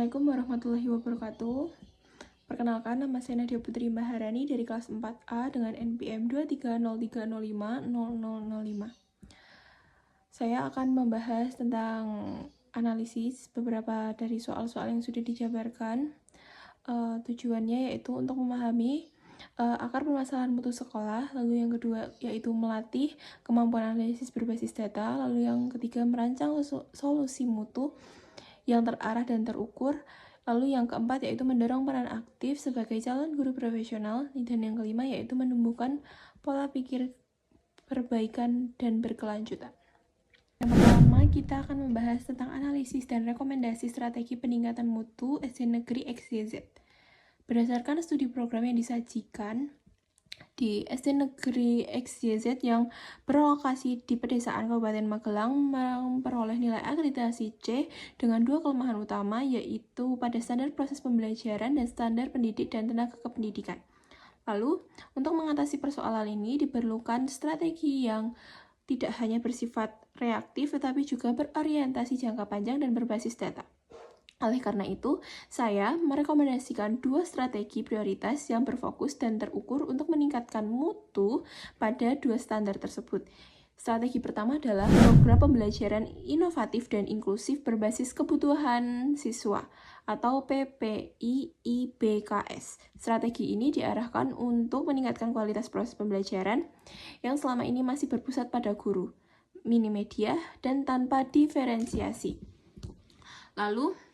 Assalamualaikum warahmatullahi wabarakatuh. Perkenalkan, nama saya Nadia Putri Maharani dari kelas 4A dengan NPM 2303050005. Saya akan membahas tentang analisis beberapa dari soal-soal yang sudah dijabarkan. Tujuannya yaitu untuk memahami akar permasalahan mutu sekolah, lalu yang kedua yaitu melatih kemampuan analisis berbasis data, lalu yang ketiga merancang solusi mutu yang terarah dan terukur, lalu yang keempat yaitu mendorong peran aktif sebagai calon guru profesional, dan yang kelima yaitu menumbuhkan pola pikir perbaikan dan berkelanjutan. Yang pertama, kita akan membahas tentang analisis dan rekomendasi strategi peningkatan mutu SD Negeri XYZ. Berdasarkan studi program yang disajikan di SD Negeri XYZ yang berlokasi di pedesaan Kabupaten Magelang memperoleh nilai akreditasi C dengan dua kelemahan utama, yaitu pada standar proses pembelajaran dan standar pendidik dan tenaga kependidikan. Lalu, untuk mengatasi persoalan ini diperlukan strategi yang tidak hanya bersifat reaktif tetapi juga berorientasi jangka panjang dan berbasis data. Oleh karena itu, saya merekomendasikan dua strategi prioritas yang berfokus dan terukur untuk meningkatkan mutu pada dua standar tersebut. Strategi pertama adalah program pembelajaran inovatif dan inklusif berbasis kebutuhan siswa atau PPIIBKS. Strategi ini diarahkan untuk meningkatkan kualitas proses pembelajaran yang selama ini masih berpusat pada guru, minim media, dan tanpa diferensiasi. Lalu,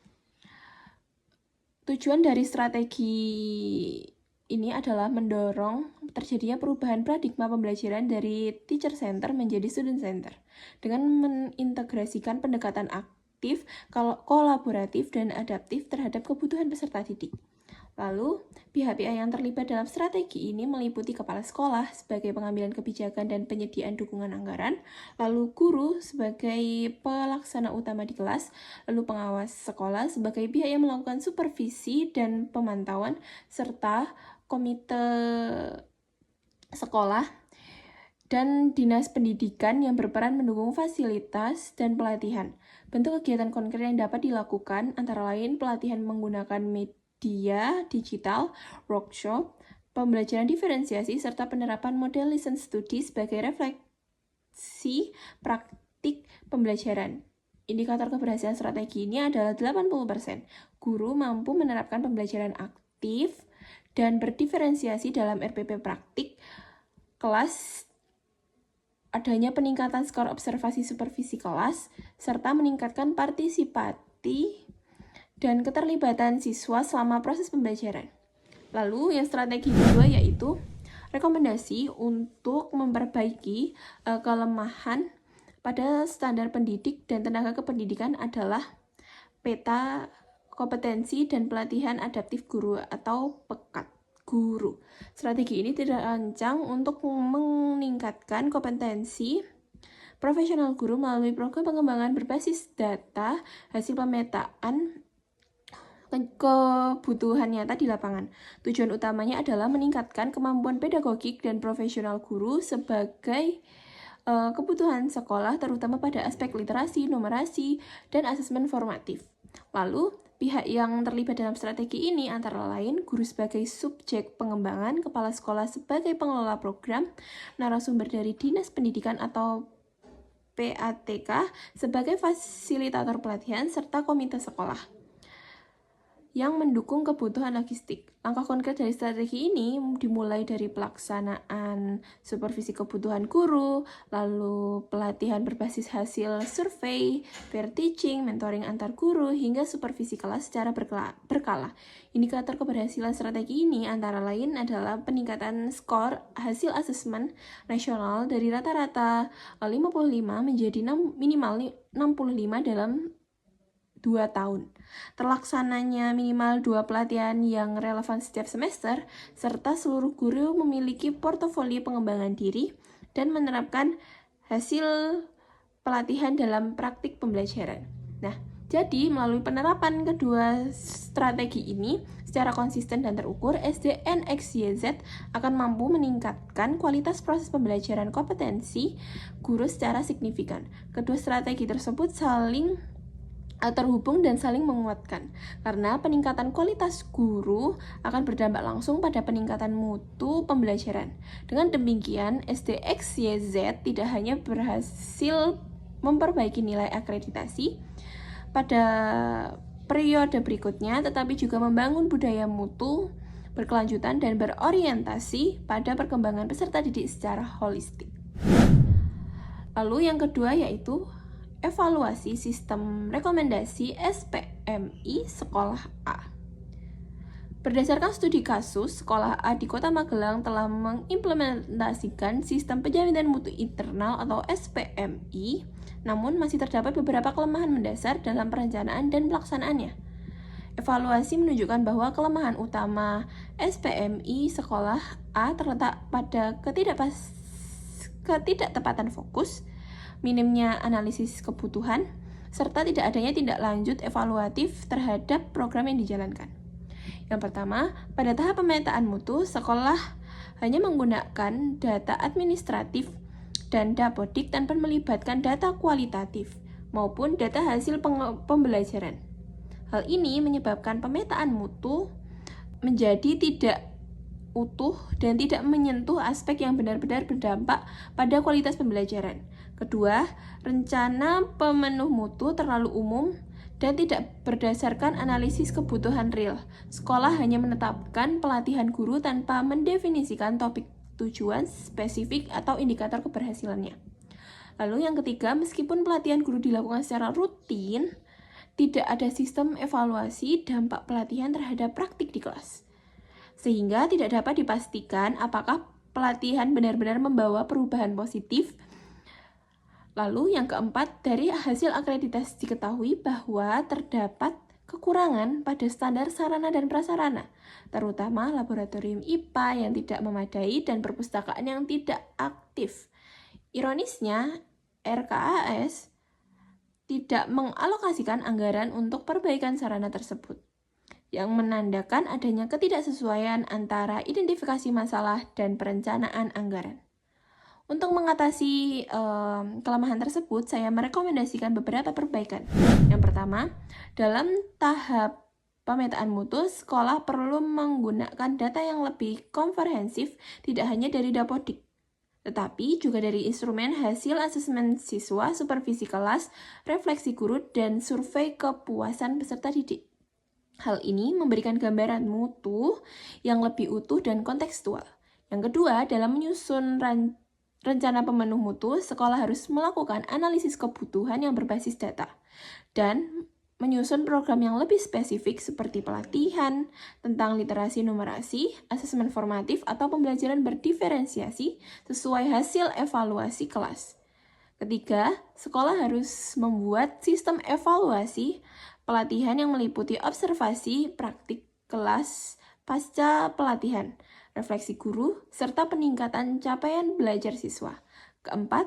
tujuan dari strategi ini adalah mendorong terjadinya perubahan paradigma pembelajaran dari teacher center menjadi student center dengan mengintegrasikan pendekatan aktif, kolaboratif, dan adaptif terhadap kebutuhan peserta didik. Lalu, pihak-pihak yang terlibat dalam strategi ini meliputi kepala sekolah sebagai pengambilan kebijakan dan penyediaan dukungan anggaran, lalu guru sebagai pelaksana utama di kelas, lalu pengawas sekolah sebagai pihak yang melakukan supervisi dan pemantauan, serta komite sekolah dan dinas pendidikan yang berperan mendukung fasilitas dan pelatihan. Bentuk kegiatan konkret yang dapat dilakukan antara lain pelatihan menggunakan media digital, workshop, pembelajaran diferensiasi, serta penerapan model listen study sebagai refleksi praktik pembelajaran. Indikator keberhasilan strategi ini adalah 80%. Guru mampu menerapkan pembelajaran aktif dan berdiferensiasi dalam RPP praktik kelas, adanya peningkatan skor observasi supervisi kelas, serta meningkatkan partisipasi dan keterlibatan siswa selama proses pembelajaran. Lalu yang strategi kedua yaitu rekomendasi untuk memperbaiki kelemahan pada standar pendidik dan tenaga kependidikan adalah peta kompetensi dan pelatihan adaptif guru atau PEKAT guru. Strategi ini dirancang untuk meningkatkan kompetensi profesional guru melalui program pengembangan berbasis data hasil pemetaan kebutuhan nyata di lapangan. Tujuan utamanya adalah meningkatkan kemampuan pedagogik dan profesional guru sebagai kebutuhan sekolah, terutama pada aspek literasi, numerasi, dan asesmen formatif. Lalu, pihak yang terlibat dalam strategi ini antara lain guru sebagai subjek pengembangan, kepala sekolah sebagai pengelola program, narasumber dari dinas pendidikan atau PATK sebagai fasilitator pelatihan, serta komite sekolah yang mendukung kebutuhan logistik. Langkah konkret dari strategi ini dimulai dari pelaksanaan supervisi kebutuhan guru, lalu pelatihan berbasis hasil survei, peer teaching, mentoring antar guru, hingga supervisi kelas secara berkala. Indikator keberhasilan strategi ini antara lain adalah peningkatan skor hasil asesmen nasional dari rata-rata 55 menjadi minimal 65 dalam 2 tahun. Terlaksananya minimal 2 pelatihan yang relevan setiap semester, serta seluruh guru memiliki portofolio pengembangan diri dan menerapkan hasil pelatihan dalam praktik pembelajaran. Nah, jadi melalui penerapan kedua strategi ini secara konsisten dan terukur, SDN XYZ akan mampu meningkatkan kualitas proses pembelajaran kompetensi guru secara signifikan. Kedua strategi tersebut saling terhubung dan saling menguatkan, karena peningkatan kualitas guru akan berdampak langsung pada peningkatan mutu pembelajaran. Dengan demikian, SDXYZ tidak hanya berhasil memperbaiki nilai akreditasi pada periode berikutnya, tetapi juga membangun budaya mutu berkelanjutan dan berorientasi pada perkembangan peserta didik secara holistik. Lalu yang kedua yaitu evaluasi sistem rekomendasi SPMI Sekolah A. Berdasarkan studi kasus, Sekolah A di Kota Magelang telah mengimplementasikan sistem penjaminan mutu internal atau SPMI, namun masih terdapat beberapa kelemahan mendasar dalam perencanaan dan pelaksanaannya. Evaluasi menunjukkan bahwa kelemahan utama SPMI Sekolah A terletak pada ketidaktepatan fokus, minimnya analisis kebutuhan, serta tidak adanya tindak lanjut evaluatif terhadap program yang dijalankan. Yang pertama, pada tahap pemetaan mutu, sekolah hanya menggunakan data administratif dan dapodik tanpa melibatkan data kualitatif maupun data hasil pembelajaran. Hal ini menyebabkan pemetaan mutu menjadi tidak utuh dan tidak menyentuh aspek yang benar-benar berdampak pada kualitas pembelajaran. Kedua, rencana pemenuh mutu terlalu umum dan tidak berdasarkan analisis kebutuhan real. Sekolah hanya menetapkan pelatihan guru tanpa mendefinisikan topik tujuan spesifik atau indikator keberhasilannya. Lalu yang ketiga, meskipun pelatihan guru dilakukan secara rutin, tidak ada sistem evaluasi dampak pelatihan terhadap praktik di kelas. Sehingga tidak dapat dipastikan apakah pelatihan benar-benar membawa perubahan positif. Lalu yang keempat, dari hasil akreditasi diketahui bahwa terdapat kekurangan pada standar sarana dan prasarana, terutama laboratorium IPA yang tidak memadai dan perpustakaan yang tidak aktif. Ironisnya, RKAS tidak mengalokasikan anggaran untuk perbaikan sarana tersebut, yang menandakan adanya ketidaksesuaian antara identifikasi masalah dan perencanaan anggaran. Untuk mengatasi kelemahan tersebut, saya merekomendasikan beberapa perbaikan. Yang pertama, dalam tahap pemetaan mutu, sekolah perlu menggunakan data yang lebih komprehensif, tidak hanya dari dapodik, tetapi juga dari instrumen hasil asesmen siswa, supervisi kelas, refleksi guru, dan survei kepuasan peserta didik. Hal ini memberikan gambaran mutu yang lebih utuh dan kontekstual. Yang kedua, dalam menyusun rencana pemenuh mutu, sekolah harus melakukan analisis kebutuhan yang berbasis data dan menyusun program yang lebih spesifik seperti pelatihan tentang literasi numerasi, asesmen formatif, atau pembelajaran berdiferensiasi sesuai hasil evaluasi kelas. Ketiga, sekolah harus membuat sistem evaluasi pelatihan yang meliputi observasi praktik kelas pasca pelatihan, refleksi guru, serta peningkatan capaian belajar siswa. Keempat,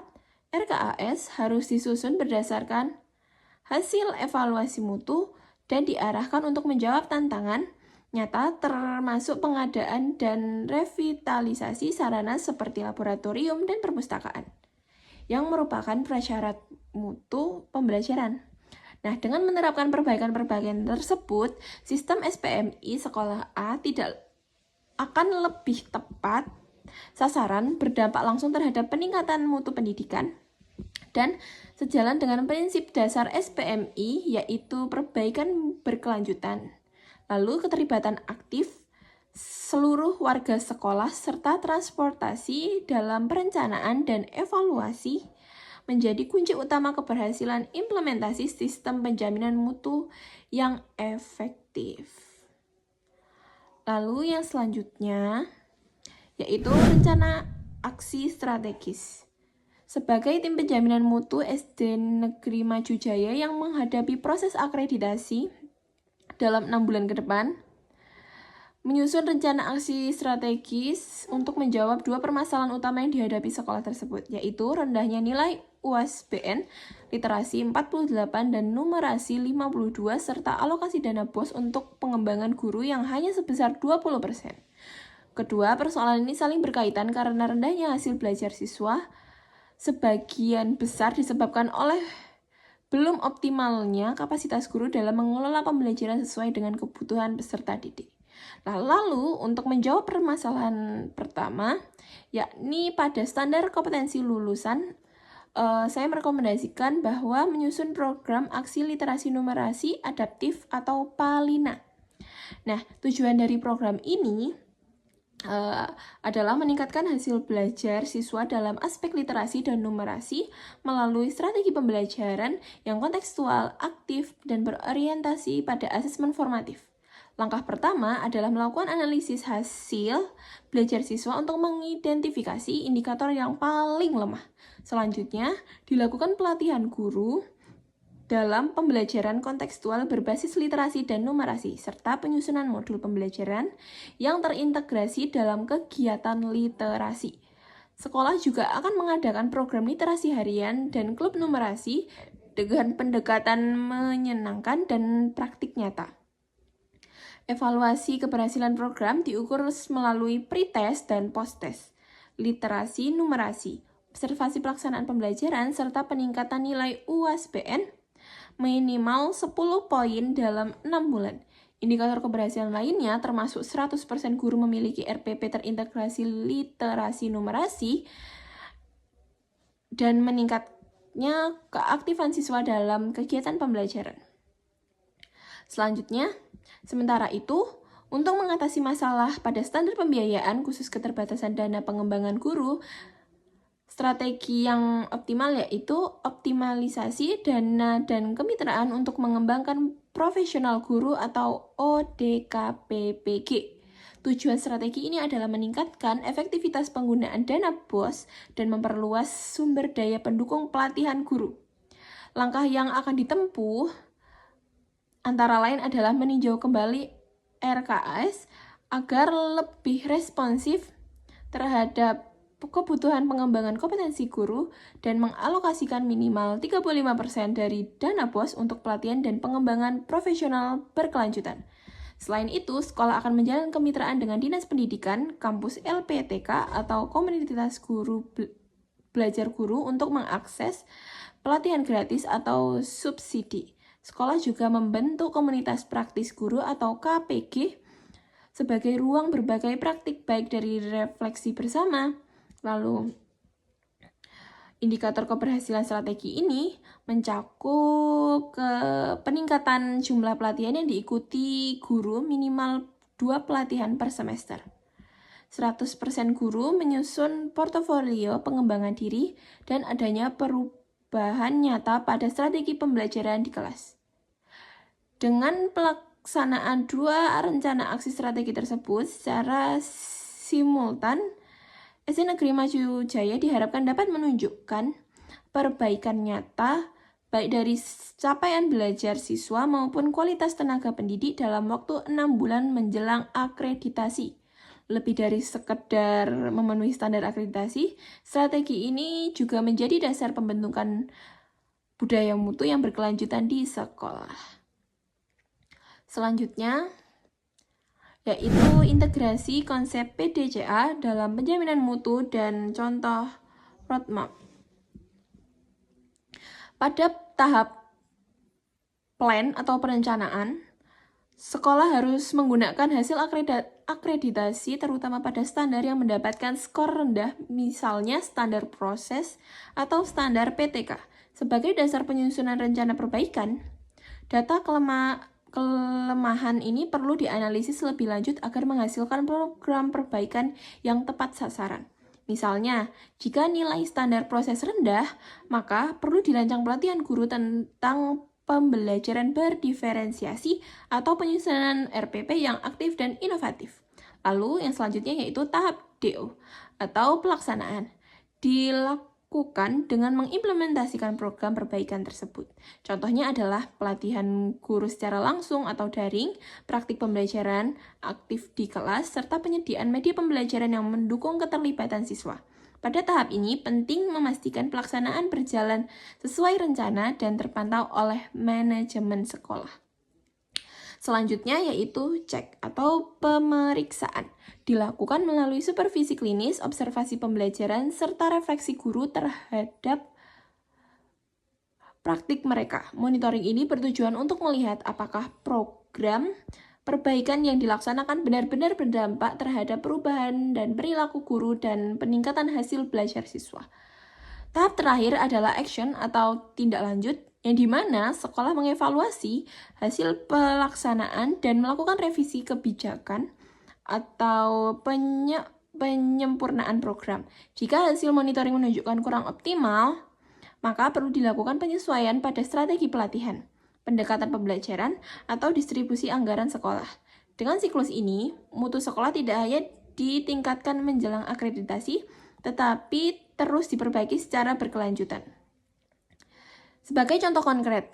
RKAS harus disusun berdasarkan hasil evaluasi mutu dan diarahkan untuk menjawab tantangan nyata termasuk pengadaan dan revitalisasi sarana seperti laboratorium dan perpustakaan, yang merupakan prasyarat mutu pembelajaran. Nah, dengan menerapkan perbaikan-perbaikan tersebut, sistem SPMI Sekolah A tidak akan lebih tepat sasaran, berdampak langsung terhadap peningkatan mutu pendidikan, dan sejalan dengan prinsip dasar SPMI yaitu perbaikan berkelanjutan, lalu keterlibatan aktif seluruh warga sekolah serta transportasi dalam perencanaan dan evaluasi menjadi kunci utama keberhasilan implementasi sistem penjaminan mutu yang efektif. Lalu yang selanjutnya yaitu rencana aksi strategis. Sebagai tim penjaminan mutu SD Negeri Maju Jaya yang menghadapi proses akreditasi dalam 6 bulan ke depan, menyusun rencana aksi strategis untuk menjawab dua permasalahan utama yang dihadapi sekolah tersebut, yaitu rendahnya nilai UASBN, literasi 48 dan numerasi 52, serta alokasi dana BOS untuk pengembangan guru yang hanya sebesar 20%. Kedua, persoalan ini saling berkaitan karena rendahnya hasil belajar siswa sebagian besar disebabkan oleh belum optimalnya kapasitas guru dalam mengelola pembelajaran sesuai dengan kebutuhan peserta didik. Lalu untuk menjawab permasalahan pertama, yakni pada standar kompetensi lulusan, saya merekomendasikan bahwa menyusun program aksi literasi numerasi adaptif atau PALINA. Nah, tujuan dari program ini adalah meningkatkan hasil belajar siswa dalam aspek literasi dan numerasi melalui strategi pembelajaran yang kontekstual, aktif, dan berorientasi pada asesmen formatif. Langkah pertama adalah melakukan analisis hasil belajar siswa untuk mengidentifikasi indikator yang paling lemah. Selanjutnya, dilakukan pelatihan guru dalam pembelajaran kontekstual berbasis literasi dan numerasi, serta penyusunan modul pembelajaran yang terintegrasi dalam kegiatan literasi. Sekolah juga akan mengadakan program literasi harian dan klub numerasi dengan pendekatan menyenangkan dan praktik nyata. Evaluasi keberhasilan program diukur melalui pre-test dan post-test, literasi numerasi, observasi pelaksanaan pembelajaran, serta peningkatan nilai UASBN minimal 10 poin dalam 6 bulan. Indikator keberhasilan lainnya termasuk 100% guru memiliki RPP terintegrasi literasi numerasi dan meningkatnya keaktifan siswa dalam kegiatan pembelajaran. Selanjutnya, sementara itu, untuk mengatasi masalah pada standar pembiayaan khusus keterbatasan dana pengembangan guru, strategi yang optimal yaitu optimalisasi dana dan kemitraan untuk mengembangkan profesional guru atau ODKPPG. Tujuan strategi ini adalah meningkatkan efektivitas penggunaan dana BOS dan memperluas sumber daya pendukung pelatihan guru. Langkah yang akan ditempuh antara lain adalah meninjau kembali RKAS agar lebih responsif terhadap kebutuhan pengembangan kompetensi guru dan mengalokasikan minimal 35% dari dana BOS untuk pelatihan dan pengembangan profesional berkelanjutan. Selain itu, sekolah akan menjalin kemitraan dengan Dinas Pendidikan, kampus LPTK, atau komunitas guru belajar guru untuk mengakses pelatihan gratis atau subsidi. Sekolah juga membentuk komunitas praktis guru atau KPG sebagai ruang berbagai praktik baik dari refleksi bersama. Lalu, indikator keberhasilan strategi ini mencakup peningkatan jumlah pelatihan yang diikuti guru minimal 2 pelatihan per semester. 100% guru menyusun portofolio pengembangan diri dan adanya perubahan nyata pada strategi pembelajaran di kelas. Dengan pelaksanaan 2 rencana aksi strategi tersebut secara simultan, SD Negeri Maju Jaya diharapkan dapat menunjukkan perbaikan nyata baik dari capaian belajar siswa maupun kualitas tenaga pendidik dalam waktu 6 bulan menjelang akreditasi. Lebih dari sekedar memenuhi standar akreditasi, strategi ini juga menjadi dasar pembentukan budaya mutu yang berkelanjutan di sekolah. Selanjutnya, yaitu integrasi konsep PDCA dalam penjaminan mutu dan contoh roadmap. Pada tahap plan atau perencanaan, sekolah harus menggunakan hasil akreditasi terutama pada standar yang mendapatkan skor rendah, misalnya standar proses atau standar PTK. Sebagai dasar penyusunan rencana perbaikan, data kelemahan ini perlu dianalisis lebih lanjut agar menghasilkan program perbaikan yang tepat sasaran. Misalnya, jika nilai standar proses rendah, maka perlu dirancang pelatihan guru tentang pembelajaran berdiferensiasi atau penyusunan RPP yang aktif dan inovatif. Lalu yang selanjutnya yaitu tahap DO atau pelaksanaan. Dilakukan dengan mengimplementasikan program perbaikan tersebut. Contohnya adalah pelatihan guru secara langsung atau daring, praktik pembelajaran aktif di kelas, serta penyediaan media pembelajaran yang mendukung keterlibatan siswa. Pada tahap ini, penting memastikan pelaksanaan berjalan sesuai rencana dan terpantau oleh manajemen sekolah. Selanjutnya yaitu cek atau pemeriksaan. Dilakukan melalui supervisi klinis, observasi pembelajaran, serta refleksi guru terhadap praktik mereka. Monitoring ini bertujuan untuk melihat apakah program perbaikan yang dilaksanakan benar-benar berdampak terhadap perubahan dan perilaku guru dan peningkatan hasil belajar siswa. Tahap terakhir adalah action atau tindak lanjut, yang dimana sekolah mengevaluasi hasil pelaksanaan dan melakukan revisi kebijakan atau penyempurnaan program. Jika hasil monitoring menunjukkan kurang optimal, maka perlu dilakukan penyesuaian pada strategi pelatihan, pendekatan pembelajaran, atau distribusi anggaran sekolah. Dengan siklus ini, mutu sekolah tidak hanya ditingkatkan menjelang akreditasi, tetapi terus diperbaiki secara berkelanjutan. Sebagai contoh konkret,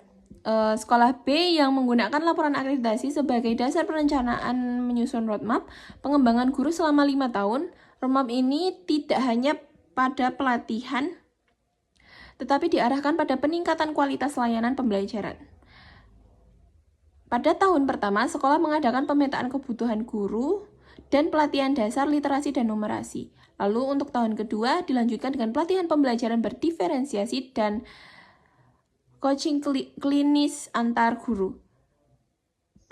sekolah B yang menggunakan laporan akreditasi sebagai dasar perencanaan menyusun roadmap pengembangan guru selama 5 tahun. Roadmap ini tidak hanya pada pelatihan, tetapi diarahkan pada peningkatan kualitas layanan pembelajaran. Pada tahun pertama, sekolah mengadakan pemetaan kebutuhan guru dan pelatihan dasar literasi dan numerasi. Lalu untuk tahun kedua dilanjutkan dengan pelatihan pembelajaran berdiferensiasi dan coaching klinis antar guru.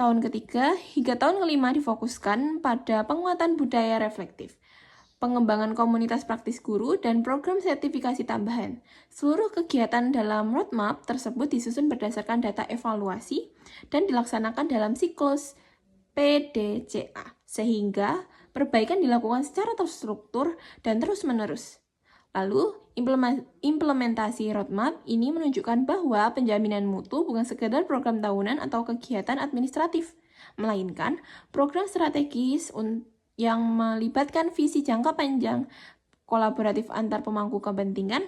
Tahun ketiga hingga tahun kelima difokuskan pada penguatan budaya reflektif, pengembangan komunitas praktis guru, dan program sertifikasi tambahan. Seluruh kegiatan dalam roadmap tersebut disusun berdasarkan data evaluasi dan dilaksanakan dalam siklus PDCA, sehingga perbaikan dilakukan secara terstruktur dan terus-menerus. Lalu, implementasi roadmap ini menunjukkan bahwa penjaminan mutu bukan sekedar program tahunan atau kegiatan administratif, melainkan program strategis yang melibatkan visi jangka panjang, kolaboratif antar pemangku kepentingan,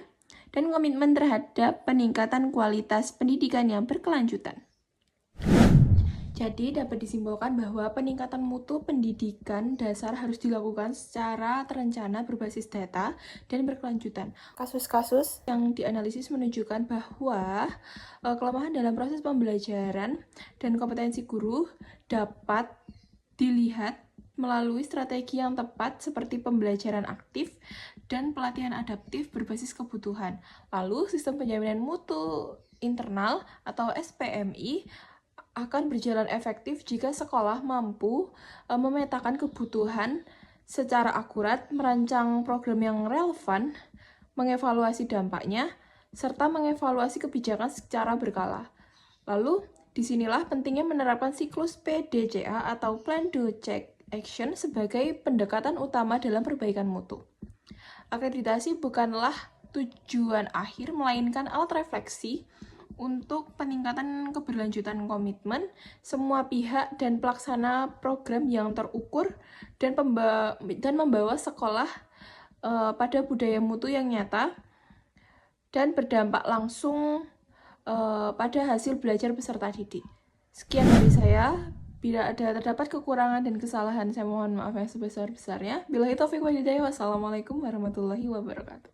dan komitmen terhadap peningkatan kualitas pendidikan yang berkelanjutan. Jadi, dapat disimpulkan bahwa peningkatan mutu pendidikan dasar harus dilakukan secara terencana berbasis data dan berkelanjutan. Kasus-kasus yang dianalisis menunjukkan bahwa kelemahan dalam proses pembelajaran dan kompetensi guru dapat dilihat melalui strategi yang tepat seperti pembelajaran aktif dan pelatihan adaptif berbasis kebutuhan. Lalu, sistem penjaminan mutu internal atau SPMI akan berjalan efektif jika sekolah mampu memetakan kebutuhan secara akurat, merancang program yang relevan, mengevaluasi dampaknya, serta mengevaluasi kebijakan secara berkala. Lalu, disinilah pentingnya menerapkan siklus PDCA atau Plan Do Check Action sebagai pendekatan utama dalam perbaikan mutu. Akreditasi bukanlah tujuan akhir, melainkan alat refleksi untuk peningkatan keberlanjutan komitmen semua pihak dan pelaksana program yang terukur dan membawa sekolah pada budaya mutu yang nyata dan berdampak langsung pada hasil belajar peserta didik. Sekian dari saya. Bila terdapat kekurangan dan kesalahan, saya mohon maaf yang sebesar-besarnya. Billahi taufiq wal hidayah. Wassalamualaikum warahmatullahi wabarakatuh.